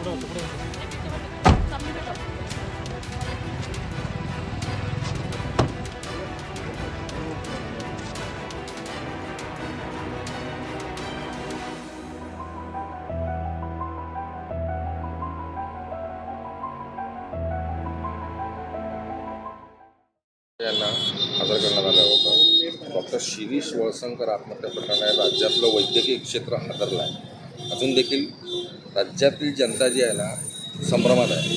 यांना हजर करण्यात आलं होतं. डॉक्टर शिरीष वळसंकर आत्महत्या प्रकरणाने राज्यातलं वैद्यकीय क्षेत्र हादरलं आहे. अजून देखील राज्यातील जनता जी आहे ना संभ्रमात आहे.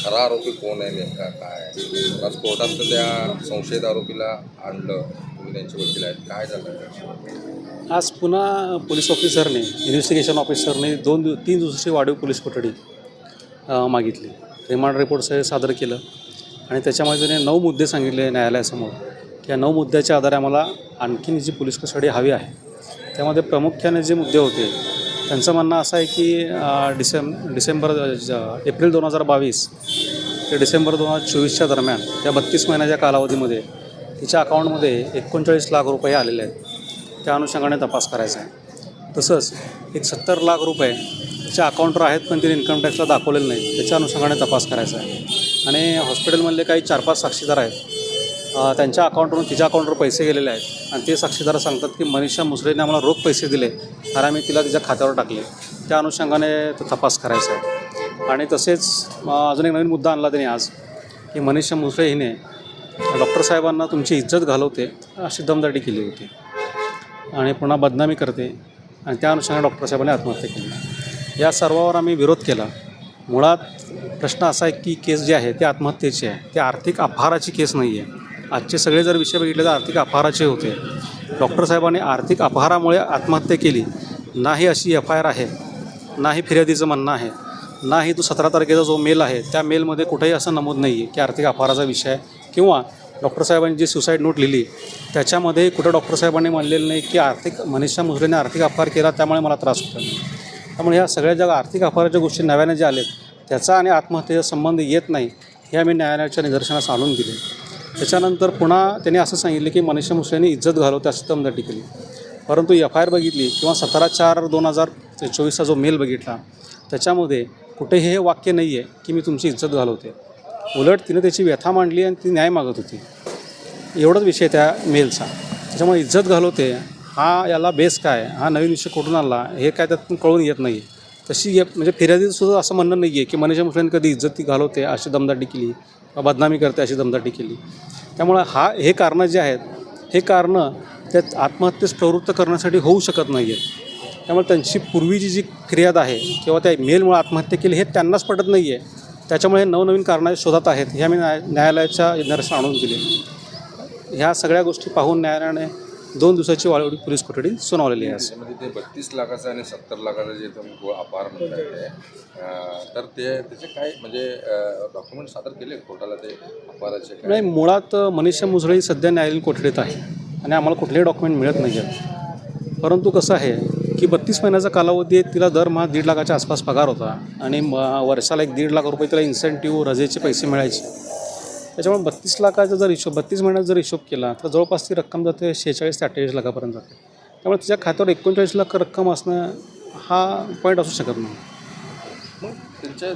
खरा आरोपी कोण आहे, नेमका काय आहे. आज कोर्टात तर त्या संशयित आरोपीला आणलं, तुम्ही त्यांचे वकील आहेत, काय झालं? आज पुन्हा पोलीस ऑफिसरने इन्व्हेस्टिगेशन ऑफिसरने 3 दिवसाची वाढीव पोलीस कोठडी मागितली. रिमांड रिपोर्ट सादर केलं आणि त्याच्यामध्ये त्याने 9 मुद्दे सांगितले न्यायालयासमोर की या 9 मुद्द्याच्या आधारे आम्हाला आणखीन जी पोलीस कस्टडी हवी आहे. त्यामध्ये प्रामुख्याने जे मुद्दे होते त्यांचं म्हणणं असं आहे की एप्रिल 2022 ते डिसेंबर 2024च्या दरम्यान त्या 32 महिन्याच्या कालावधीमध्ये तिच्या अकाउंटमध्ये 39 लाख रुपये आलेले आहेत. त्या अनुषंगाने तपास करायचा आहे. तसंच एक 70 लाख रुपये तिच्या अकाउंटवर आहेत पण तिने इन्कम टॅक्सला दाखवलेलं नाही, त्याच्या अनुषंगाने तपास करायचा आहे. आणि हॉस्पिटलमधले काही 4-5 साक्षीदार आहेत, त्यांच्या अकाउंटवरून तिच्या अकाउंटवर पैसे गेलेले आहेत आणि ते साक्षीदार सांगतात की मनीषा मुसळेने आम्हाला रोख पैसे दिले आणि आम्ही तिला तिच्या खात्यावर टाकले. त्या अनुषंगाने तो तपास करायचा आहे. आणि तसेच अजून एक नवीन मुद्दा आणला त्यांनी आज की मनीषा मुसळे हिने डॉक्टर साहेबांना तुमची इज्जत घालवते अशी दमदाटी केली होती आणि पुन्हा बदनामी करते आणि त्या अनुषंगाने डॉक्टर साहेबांनी आत्महत्या केली. या सर्वावर आम्ही विरोध केला. मुळात प्रश्न असा आहे की केस जी आहे ती आत्महत्येची आहे, ती आर्थिक अपहाराची केस नाही आहे. आजचे सगळे जर विषय बघितले तर आर्थिक अपहाराचे होते. डॉक्टर साहेबांनी आर्थिक अपहारामुळे आत्महत्या केली नाही अशी FIR आहे, नाही फिर्यादीचं म्हणणं आहे, नाही तो 17 तारखेचा जो मेल आहे त्या मेलमध्ये कुठेही असं नमूद नाही आहे की आर्थिक अपहाराचा विषय आहे. किंवा डॉक्टर साहेबांनी जी सुसाईड नोट लिहिली त्याच्यामध्ये कुठं डॉक्टर साहेबांनी म्हणलेलं नाही की मनीषा मुसळेने आर्थिक अपहार केला त्यामुळे मला त्रास होतो. त्यामुळे ह्या सगळ्या ज्या आर्थिक अपहाराच्या गोष्टी नव्याने ज्या आलेत त्याचा आणि आत्महत्येचा संबंध येत नाही हे आम्ही न्यायालयाच्या निदर्शनास आणून दिले. त्याच्यानंतर पुन्हा त्यांनी असं सांगितलं की मनीषा मुसळेने इज्जत घालवते अशी दमदाटी केली. परंतु FIR बघितली किंवा 17/4/2024चा जो मेल बघितला त्याच्यामध्ये कुठेही हे वाक्य नाही आहे की मी तुमची इज्जत घालवते. उलट तिने त्याची व्यथा मांडली आणि ती न्याय मागत होती. एवढाच विषय त्या मेलचा. त्याच्यामुळे इज्जत घालवते हा याला बेस काय, हा नवीन विषय कुठून आला हे काय त्यातून कळून येत नाही. तशी म्हणजे फिर्यादीसुद्धा असं म्हणणं नाही आहे की मनीषा मुसळेने कधी इज्जती घालवते अशी दमदाटी केली किंवा बदनामी करते अशी दमदाटी केली. त्यामुळे हे कारणं जे आहेत हे कारणं त्या आत्महत्येस प्रवृत्त करण्यासाठी होऊ शकत नाही आहेत. त्यामुळे त्यांची पूर्वीची जी फिर्याद आहे किंवा त्या मेलमुळे आत्महत्या केली हे त्यांनाच पटत नाही आहे. त्याच्यामुळे नवनवीन कारणाच्या शोधात आहेत हे आम्ही न्यायालयाच्या निदर्शन आणून दिले. ह्या सगळ्या गोष्टी पाहून न्यायालयाने 2 दिवसाची वाढीव पोलीस कोठडी सुनावलेली आहे. त्यामध्ये ते 32 लाखाचं आणि 70 लाखाचं जे तुम्ही अपहार म्हणताय तर त्याचे काय म्हणजे डॉक्युमेंट सादर केले कोर्टाला ते अपहाराचे? नाही, मुळात मनीषा मुसळे सध्या न्यायालयीन कोठडीत आहे आणि आम्हाला कुठलेही डॉक्युमेंट मिळत नाही आहेत. परंतु कसं आहे की 32 महिन्याचा कालावधी तिला दरमहा 1.5 लाखाच्या आसपास पगार होता आणि वर्षाला 1.5 लाख रुपये तिला इन्सेंटिव्ह रजेचे पैसे मिळायचे. त्याच्यामुळे 32 लाखाचा जर 32 महिन्यात जर हिशोब केला तर जवळपास ती रक्कम जाते 46 ते 48 लाखापर्यंत जाते. त्यामुळे तिच्या खात्यावर 39 लाख रक्कम असणं हा पॉईंट असू शकत नाही.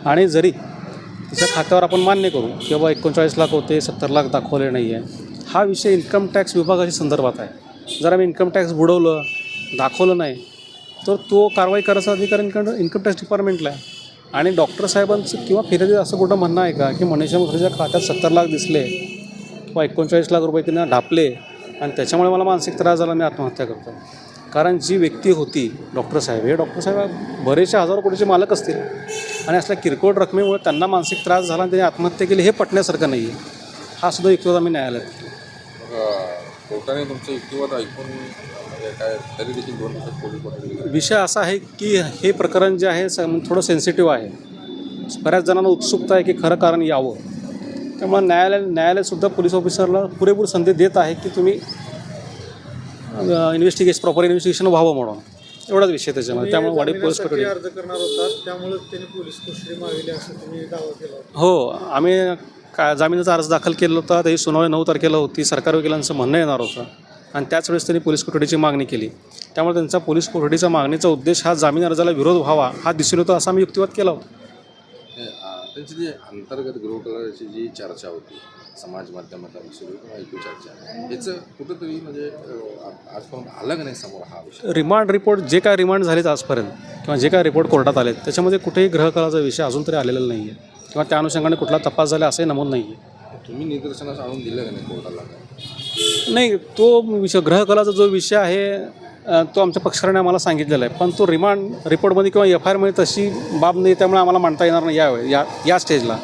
आणि जरी तिच्या खात्यावर आपण मान्य करू की बाबा 39 लाख होते 70 लाख दाखवले नाही आहे, हा विषय इन्कम टॅक्स विभागाच्या संदर्भात आहे. जर आम्ही इन्कम टॅक्स बुडवलं दाखवलं नाही तर तो कारवाई करायचा अधिकार इन्कम टॅक्स डिपार्टमेंटला आहे. आणि डॉक्टर साहेबांचं किंवा फिर्यादी असं कुठं म्हणणं आहे का की मनीषा मुसळेच्या खात्यात 70 लाख दिसले किंवा 39 लाख रुपये तिने ढापले आणि त्याच्यामुळे मला मानसिक त्रास झाला मी आत्महत्या करतो. कारण जी व्यक्ती होती डॉक्टर साहेब, हे डॉक्टर साहेब बरेचसे हजारो कोटीचे मालक असतील आणि असल्या किरकोळ रकमेमुळे त्यांना मानसिक त्रास झाला आणि त्यांनी आत्महत्या केली हे पटण्यासारखं नाही आहे. हा सुद्धा युक्तिवाद आम्ही न्यायालयात केला. कोर्टाने तुमचं युक्तिवाद ऐकून काय तरी देखील 2 दिवसात पोलीस कोठडी? विषय असा आहे की हे प्रकरण जे आहे थोडं सेन्सिटिव्ह आहे. बऱ्याच जणांना उत्सुकता आहे की खरं कारण यावं. त्यामुळे न्यायालयसुद्धा पोलीस ऑफिसरला पुरेपूर संधी देत आहे की तुम्ही प्रॉपर इन्व्हेस्टिगेशन व्हावं म्हणून. एवढाच विषय त्याच्यामध्ये. त्यामुळे वाढीव पोलीस कोठडी अर्ज करणार होता त्यामुळे त्यांनी पोलीस कोठडी मागवली असं तुम्ही दावा केला होता. हो, आम्ही जामिनाचा अर्ज दाखल केला होता. त्याची सुनावणी 9 तारखेला होती. सरकारी वकिलांचं म्हणणं येणार होतं आणि त्याच वेळेस त्यांनी पोलीस कोठडीची मागणी केली. त्यामुळे त्यांचा पोलीस कोठडीचा मागणीचा उद्देश हा जामीन अर्जाला विरोध व्हावा हा दिसून होता असा आम्ही युक्तिवाद केला होता. त्यांची जी अंतर्गत गृहकलाची जी चर्चा होती समाज माध्यमातून सुरू किंवा एकूण चर्चा याचं कुठंतरी म्हणजे आजपर्यंत आलं का नाही समोर हा विषय? रिमांड रिपोर्ट जे काय रिमांड झालेत आजपर्यंत किंवा जे काय रिपोर्ट कोर्टात आलेत त्याच्यामध्ये कुठेही ग्रहकलाचा विषय अजून तरी आलेला नाही आहे किंवा त्या अनुषंगाने कुठला तपास झाला असंही नमूद नाही आहे. तुम्ही निदर्शनास आणून दिलं का नाही कोर्टाला काय? नाही, तो विषय ग्रहकलाचा जो विषय आहे तो आमच्या पक्षकाराने आम्हाला सांगितलेला आहे, पण तो रिमांड रिपोर्टमध्ये किंवा एफ आय आरमध्ये तशी बाब नाही, त्यामुळे आम्हाला मांडता येणार नाही या स्टेजला.